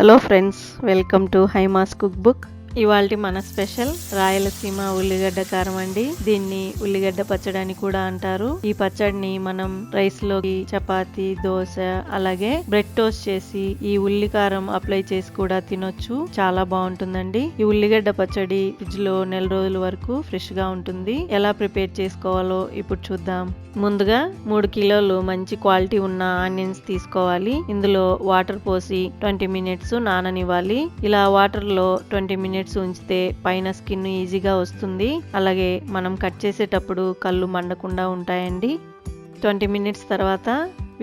Hello friends, welcome to Hyma's cook book. ఇవాల్టి మన special Rayalaseema ఉల్లిగడ్డ కారం అండి. దీన్ని ఉల్లిగడ్డ పచ్చడి అని కూడా అంటారు. ఈ పచ్చడిని మనం రైస్ లోకి, చపాతి, దోశ, అలాగే బ్రెడ్ టోస్ట్ చేసి ఈ ఉల్లి కారం అప్లై చేసి కూడా తినొచ్చు. చాలా బాగుంటుందండి. ఈ ఉల్లిగడ్డ పచ్చడి ఫ్రిడ్జ్ లో నెల రోజుల వరకు ఫ్రెష్ గా ఉంటుంది. ఎలా ప్రిపేర్ చేసుకోవాలో ఇప్పుడు చూద్దాం. ముందుగా 3 కిలోలు మంచి క్వాలిటీ ఉన్న ఆనియన్స్ తీసుకోవాలి. ఇందులో వాటర్ పోసి 20 మినిట్స్ నాననివ్వాలి. ఇలా వాటర్ లో 20 మినిట్స్ ఉంచితే పైన స్కిన్ ఈజీగా వస్తుంది. అలాగే మనం కట్ చేసేటప్పుడు కళ్ళు మండకుండా ఉంటాయండి. 20 మినిట్స్ తర్వాత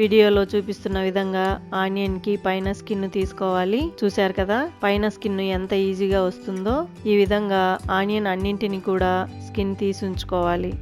వీడియోలో చూపిస్తున్న విధంగా ఆనియన్ కి పైన స్కిన్ తీసుకోవాలి. చూశారు కదా, పైన స్కిన్ ఎంత ఈజీగా వస్తుందో. ఈ విధంగా ఆనియన్ అన్నింటిని కూడా స్కిన్ తీసి ఉంచుకోవాలి.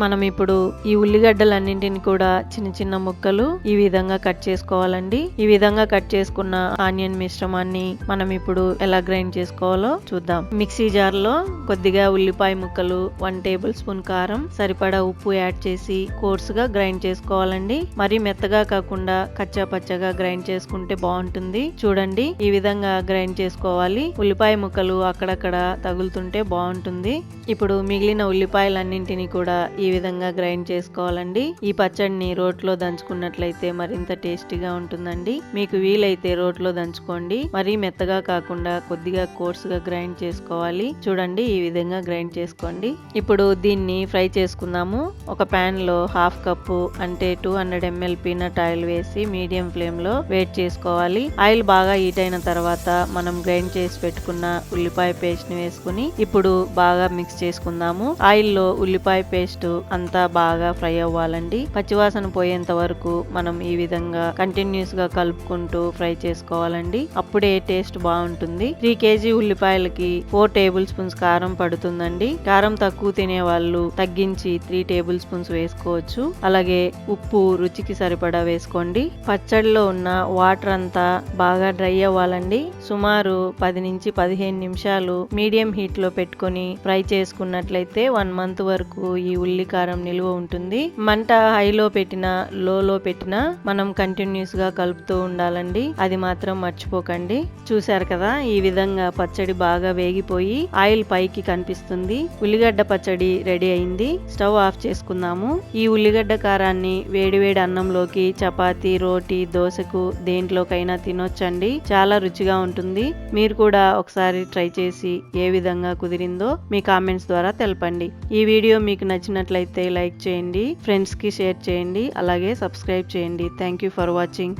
మనం ఇప్పుడు ఈ ఉల్లిగడ్డలన్నింటిని కూడా చిన్న చిన్న ముక్కలు ఈ విధంగా కట్ చేసుకోవాలండి. ఈ విధంగా కట్ చేసుకున్న ఆనియన్ మిశ్రమాన్ని మనం ఇప్పుడు ఎలా గ్రైండ్ చేసుకోవాలో చూద్దాం. మిక్సీ జార్ లో కొద్దిగా ఉల్లిపాయ ముక్కలు, 1 టేబుల్ స్పూన్ కారం, సరిపడా ఉప్పు యాడ్ చేసి కోర్సుగా గ్రైండ్ చేసుకోవాలండి. మరి మెత్తగా కాకుండా కచ్చా పచ్చగా గ్రైండ్ చేసుకుంటే బాగుంటుంది. చూడండి, ఈ విధంగా గ్రైండ్ చేసుకోవాలి. ఉల్లిపాయ ముక్కలు అక్కడక్కడ తగులుతుంటే బాగుంటుంది. ఇప్పుడు మిగిలిన ఉల్లిపాయలన్నింటినీ కూడా ఈ విధంగా గ్రైండ్ చేసుకోవాలండి. ఈ పచ్చడిని రోట్లో దంచుకున్నట్లయితే మరింత టేస్టీగా ఉంటుందండి. మీకు వీలైతే రోట్లో దంచుకోండి. మరీ మెత్తగా కాకుండా కొద్దిగా కోర్సుగా గ్రైండ్ చేసుకోవాలి. చూడండి, ఈ విధంగా గ్రైండ్ చేసుకోండి. ఇప్పుడు దీన్ని ఫ్రై చేసుకుందాము. ఒక ప్యాన్ లో 1/2 కప్పు అంటే 200 ml పీనట్ ఆయిల్ వేసి మీడియం ఫ్లేమ్ లో వేట్ చేసుకోవాలి. ఆయిల్ బాగా హీట్ అయిన తర్వాత మనం గ్రైండ్ చేసి పెట్టుకున్న ఉల్లిపాయ పేస్ట్ ని వేసుకుని ఇప్పుడు బాగా మిక్స్ చేసుకుందాము. ఆయిల్ లో ఉల్లిపాయ పేస్ట్ అంతా బాగా ఫ్రై అవ్వాలండి. పచ్చివాసన పోయేంత వరకు మనం ఈ విధంగా కంటిన్యూస్ గా కలుపుకుంటూ ఫ్రై చేసుకోవాలండి. అప్పుడే టేస్ట్ బాగుంటుంది. 3 kg ఉల్లిపాయలకి 4 టేబుల్ స్పూన్స్ కారం పడుతుందండి. కారం తక్కువ తినే వాళ్ళు తగ్గించి 3 టేబుల్ స్పూన్స్ వేసుకోవచ్చు. అలాగే ఉప్పు రుచికి సరిపడా వేసుకోండి. పచ్చడిలో ఉన్న వాటర్ అంతా బాగా డ్రై అవ్వాలండి. సుమారు 10 నుంచి 15 నిమిషాలు మీడియం హీట్ లో పెట్టుకొని ఫ్రై చేసుకున్నట్లయితే 1 మంత్ వరకు ఈ ఉల్లి కారం నిల్వ ఉంటుంది. మంట హైలో పెట్టినా, లోలో పెట్టినా మనం కంటిన్యూస్ గా కలుపుతూ ఉండాలండి. అది మాత్రం మర్చిపోకండి. చూశారు కదా, ఈ విధంగా పచ్చడి బాగా వేగిపోయి ఆయిల్ పైకి కనిపిస్తుంది. ఉల్లిగడ్డ పచ్చడి రెడీ అయింది. స్టవ్ ఆఫ్ చేసుకుందాము. ఈ ఉల్లిగడ్డ కారాన్ని వేడివేడి అన్నంలోకి, చపాతి, రోటీ, దోశకు దేంట్లోకైనా తినొచ్చండి. చాలా రుచిగా ఉంటుంది. మీరు కూడా ఒకసారి ట్రై చేసి ఏ విధంగా కుదిరిందో మీ కామెంట్స్ ద్వారా తెలపండి. ఈ వీడియో మీకు నచ్చినట్లయితే లైక్ చేయండి, ఫ్రెండ్స్ కి షేర్ చేయండి, అలాగే సబ్స్క్రైబ్ చేయండి. Thank you for watching.